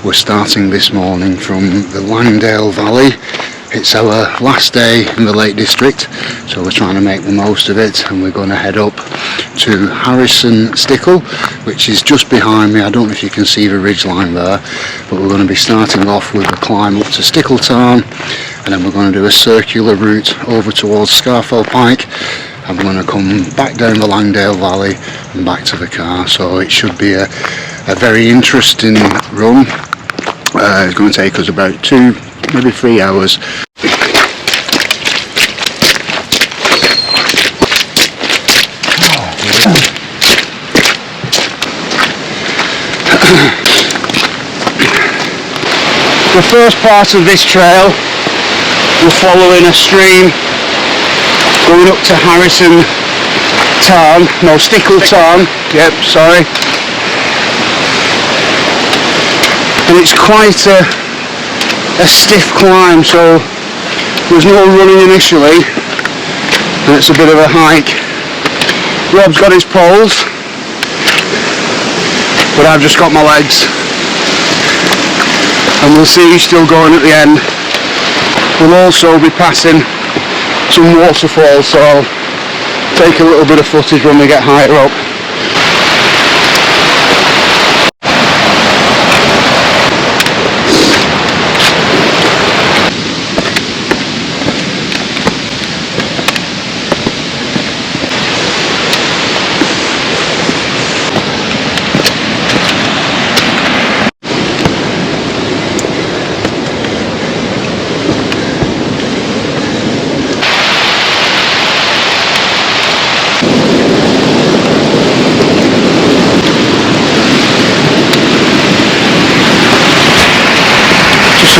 We're starting this morning from the Langdale Valley. It's our last day in the Lake District, so we're trying to make the most of it, and we're going to head up to Harrison Stickle, which is just behind me. I don't know if you can see the ridge line there, but we're going to be starting off with a climb up to Stickletown, and then we're going to do a circular route over towards Scarfell Pike, and we're going to come back down the Langdale Valley and back to the car. So it should be a very interesting run. It's going to take us about 2, maybe 3 hours. The first part of this trail, we're following a stream going up to Harrison Tarn, no, Stickletown, yep, sorry. And it's quite a stiff climb, so there's no running initially, and it's a bit of a hike. Rob's got his poles, but I've just got my legs, and we'll see he's still going at the end. We'll also be passing some waterfalls, so I'll take a little bit of footage when we get higher up.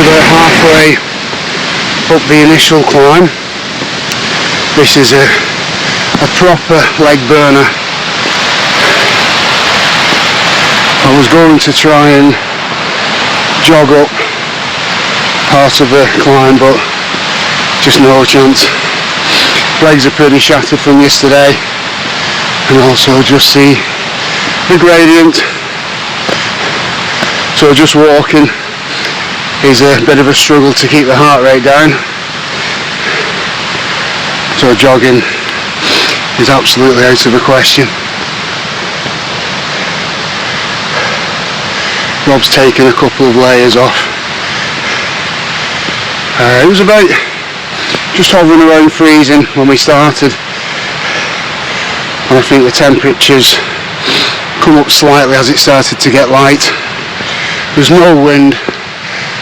About halfway up the initial climb. This is a proper leg burner. I was going to try and jog up part of the climb, but just no chance. Legs are pretty shattered from yesterday, and also just see the gradient, so just walking is a bit of a struggle to keep the heart rate down, so jogging is absolutely out of the question. Rob's taken a couple of layers off. It was about just hovering around freezing when we started, and I think the temperatures come up slightly as it started to get light. There's no wind.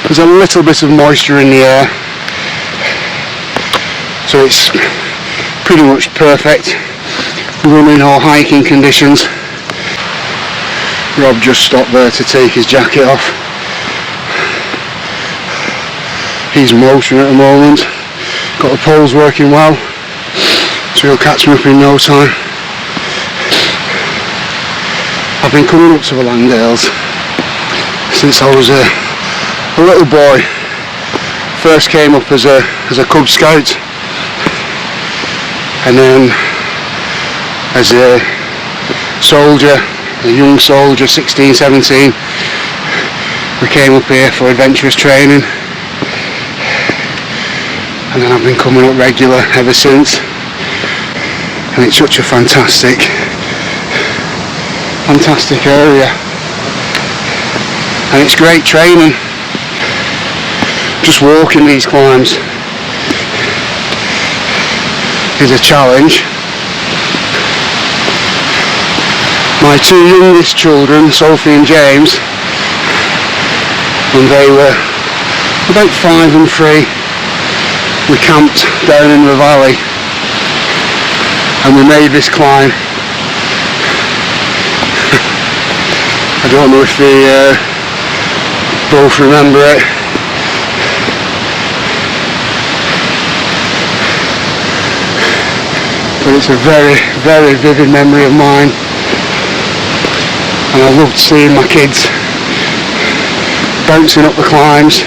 There's a little bit of moisture in the air, so it's pretty much perfect running or hiking conditions. Rob just stopped there to take his jacket off. He's motoring at the moment, got the poles working well, so he'll catch me up in no time. I've been coming up to the Langdales since I was a little boy. First came up as a Cub Scout, and then as a soldier, a young soldier, 16, 17, we came up here for adventurous training, and then I've been coming up regular ever since, and it's such a fantastic area, and it's great training. Just walking these climbs is a challenge. My 2 youngest children, Sophie and James, when they were about 5 and 3, we camped down in the valley and we made this climb. I don't know if they both remember it. But it's a very, very vivid memory of mine, and I loved seeing my kids bouncing up the climbs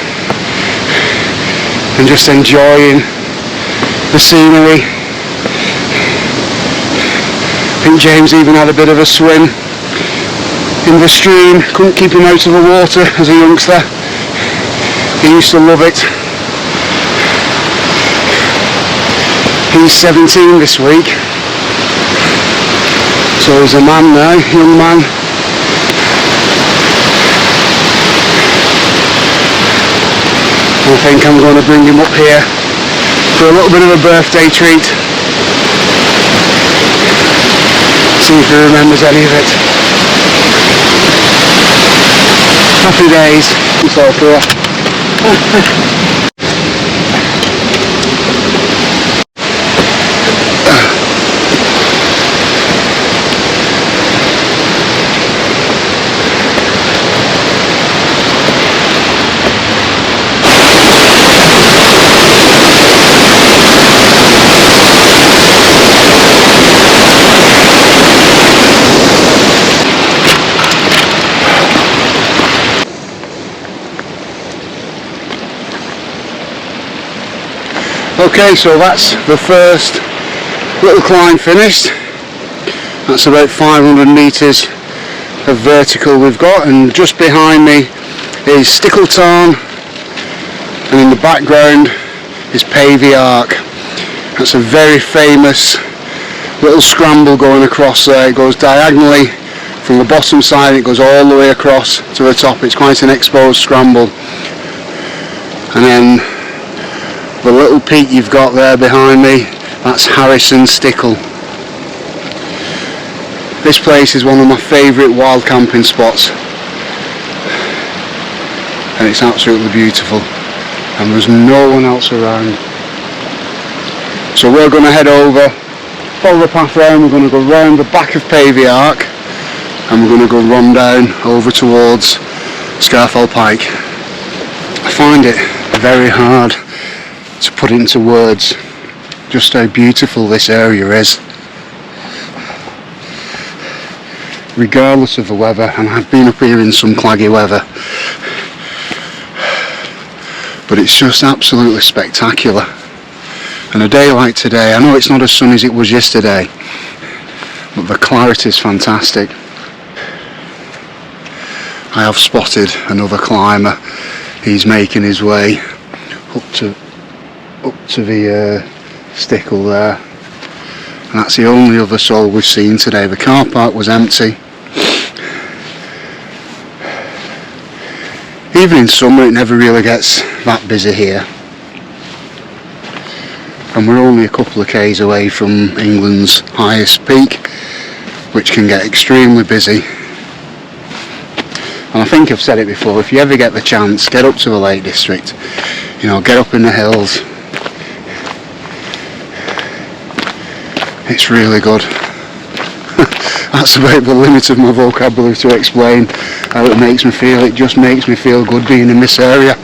and just enjoying the scenery. I think James even had a bit of a swim in the stream. Couldn't keep him out of the water as a youngster. He used to love it. He's 17 this week, so he's a man now, young man. I think I'm going to bring him up here for a little bit of a birthday treat. See if he remembers any of it. Happy days. It's all clear. Okay, so that's the first little climb finished. That's about 500 metres of vertical we've got, and just behind me is Stickleton, and in the background is Pavey Ark. That's a very famous little scramble going across there. It goes diagonally from the bottom side, it goes all the way across to the top. It's quite an exposed scramble. And then the little peak you've got there behind me, that's Harrison Stickle. This place is one of my favourite wild camping spots, and it's absolutely beautiful, and there's no one else around. So we're going to head over, follow the path round. We're going to go round the back of Pavey Ark, and we're going to go run down over towards Scarfell Pike. I find it very hard to put into words just how beautiful this area is, regardless of the weather. And I've been up here in some claggy weather, but it's just absolutely spectacular. And a day like today, I know it's not as sunny as it was yesterday, but the clarity is fantastic. I have spotted another climber. He's making his way up to the Stickle there, and that's the only other soul we've seen today. The car park was empty. Even in summer it never really gets that busy here, and we're only a couple of k's away from England's highest peak, which can get extremely busy. And I think I've said it before, if you ever get the chance, get up to the Lake District, you know, get up in the hills. It's really good. That's about the limit of my vocabulary to explain how it makes me feel. It just makes me feel good being in this area.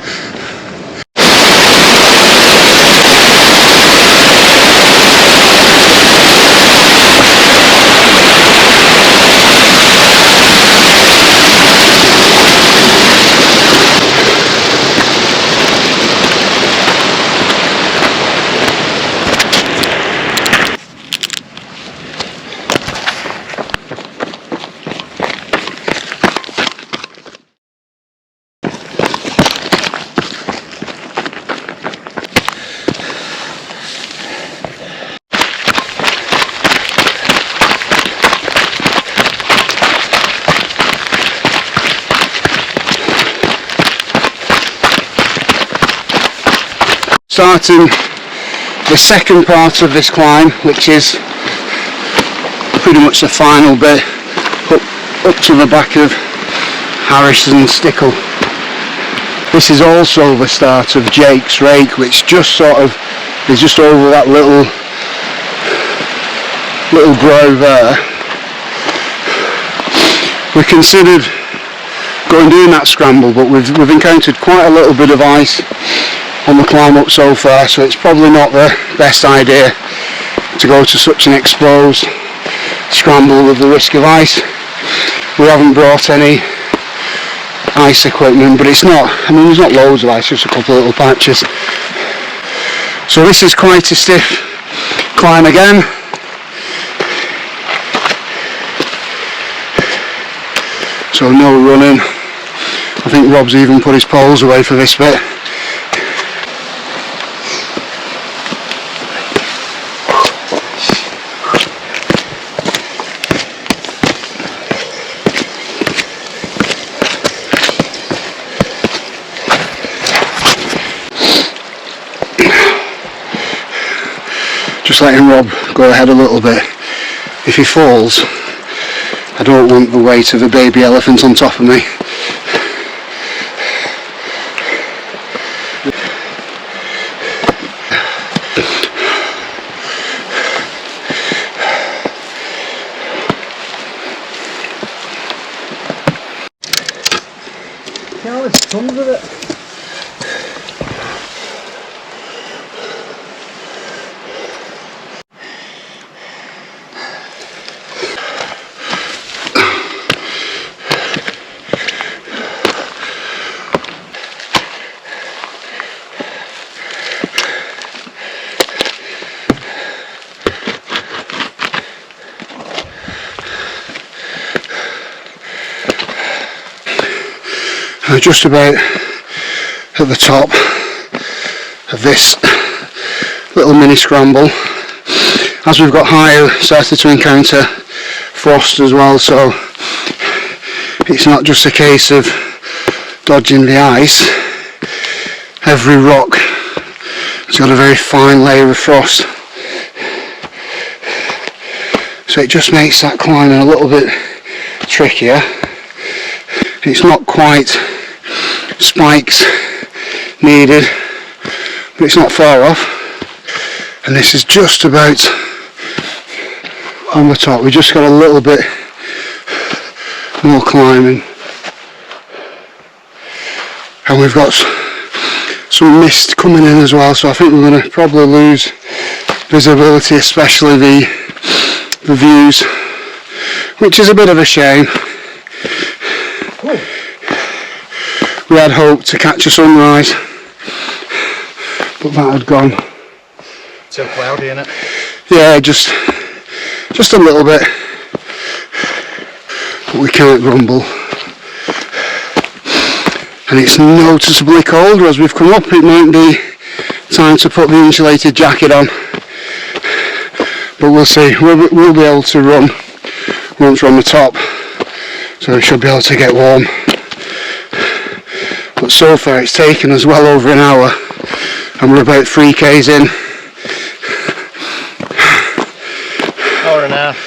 Starting the second part of this climb, which is pretty much the final bit, up to the back of Harrison Stickle. This is also the start of Jake's Rake, which just sort of is just over that little brow there. We considered doing that scramble, but we've encountered quite a little bit of ice on the climb up so far, so it's probably not the best idea to go to such an exposed scramble with the risk of ice. We haven't brought any ice equipment, but it's not, I mean, there's not loads of ice, just a couple of little patches. So this is quite a stiff climb again. so no running. I think Rob's even put his poles away for this bit. Just letting Rob go ahead a little bit. If he falls, I don't want the weight of a baby elephant on top of me. There's tons of it. Just about at the top of this little mini scramble. As we've got higher, started to encounter frost as well, so it's not just a case of dodging the ice. Every rock has got a very fine layer of frost, so it just makes that climbing a little bit trickier. It's not quite spikes needed, but it's not far off, and this is just about on the top. We just got a little bit more climbing, and we've got some mist coming in as well, so I think we're going to probably lose visibility, especially the views, which is a bit of a shame. We had hoped to catch a sunrise, but that had gone. Too cloudy, innit? Yeah, just a little bit, but we can't grumble. And it's noticeably colder as we've come up. It might be time to put the insulated jacket on, but we'll see. We'll be able to run once we're on the top, so we should be able to get warm. But so far it's taken us well over an hour, and we're about 3 k's in. Hour and a half.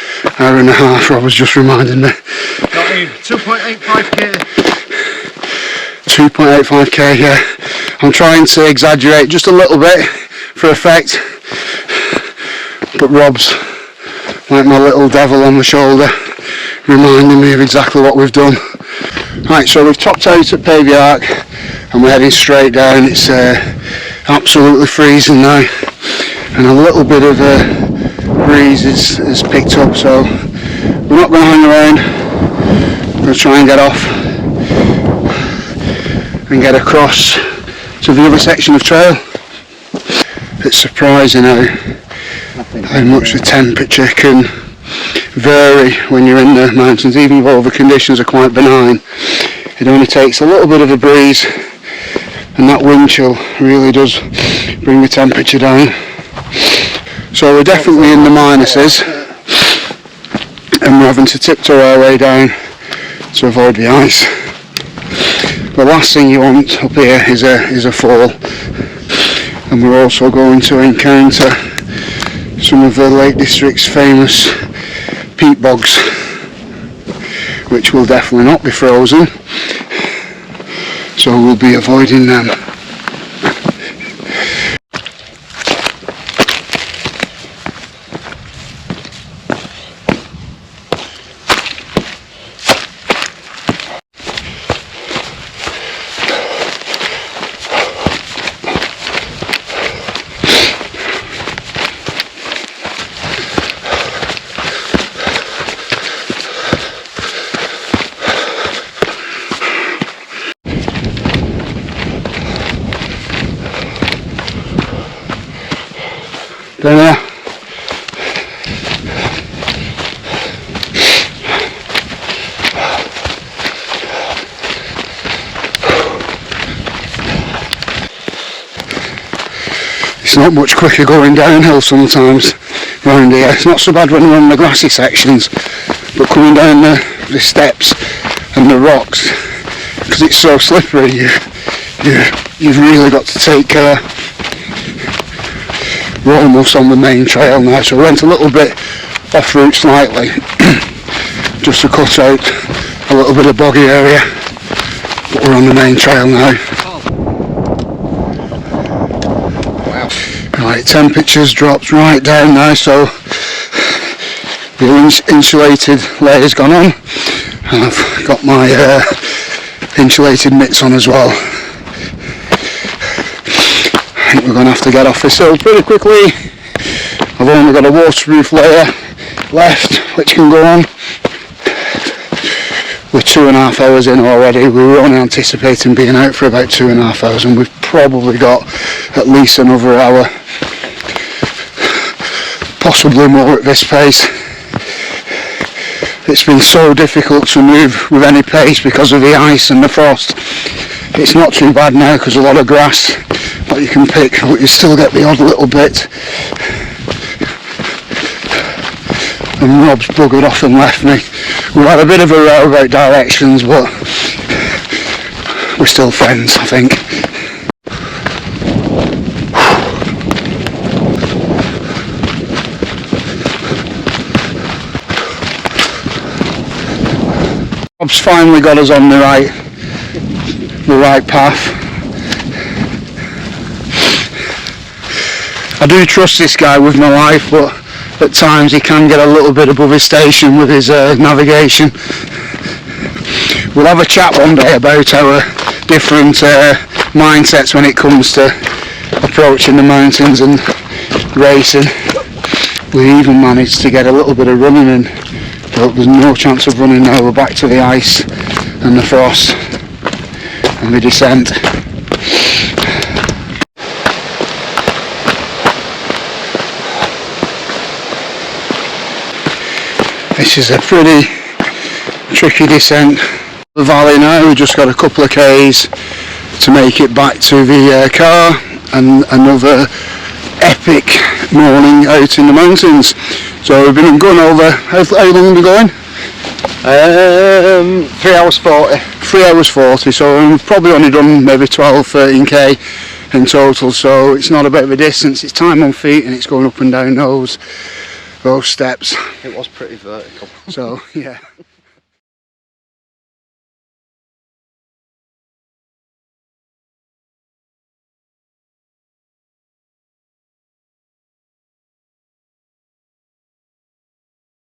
Hour and a half, Rob was just reminding me. Not you, 2.85k. 2.85k, yeah. I'm trying to exaggerate just a little bit for effect, but Rob's like my little devil on the shoulder, reminding me of exactly what we've done. Right, so we've topped out at Pavey Ark and we're heading straight down. It's absolutely freezing now, and a little bit of a breeze is picked up, so we're not going to hang around. We're going to try and get off and get across to the other section of trail. It's surprising how much the temperature can vary when you're in the mountains, even though the conditions are quite benign. It only takes a little bit of a breeze, and that wind chill really does bring the temperature down. So we're definitely in the minuses, and we're having to tiptoe our way down to avoid the ice. The last thing you want up here is a fall, and we're also going to encounter some of the Lake District's famous peat bogs, which will definitely not be frozen, so we'll be avoiding them. There. not much quicker going downhill sometimes round here. It's not so bad when we're on the grassy sections, but coming down the steps and the rocks, because it's so slippery, you've really got to take care. We're almost on the main trail now, so we went a little bit off route slightly just to cut out a little bit of boggy area, but we're on the main trail now. Right, temperature's dropped right down now, so the insulated layer's gone on, and I've got my insulated mitts on as well. I think we're going to have to get off this hill pretty quickly. I've only got a waterproof layer left which can go on. We're 2.5 hours in already. We were only anticipating being out for about 2.5 hours, and we've probably got at least another hour, possibly more at this pace. It's been so difficult to move with any pace because of the ice and the frost. It's not too bad now because a lot of grass that you can pick, but you still get the odd little bit. And Rob's buggered off and left me. We've had a bit of a row about directions, but we're still friends, I think. Rob's finally got us on the right path. I do trust this guy with my life, but at times he can get a little bit above his station with his navigation. We'll have a chat one day about our different mindsets when it comes to approaching the mountains and racing. We even managed to get a little bit of running in, but there's no chance of running now. We're back to the ice and the frost and the descent. This is a pretty tricky descent. The valley now, we've just got a couple of k's to make it back to the car, and another epic morning out in the mountains. So we've been going over, how long have we been going? 3 hours 40. 3 hours 40, so we've probably only done maybe 12-13k in total, so it's not a bit of a distance. It's time on feet and it's going up and down those steps. It was pretty vertical. So yeah.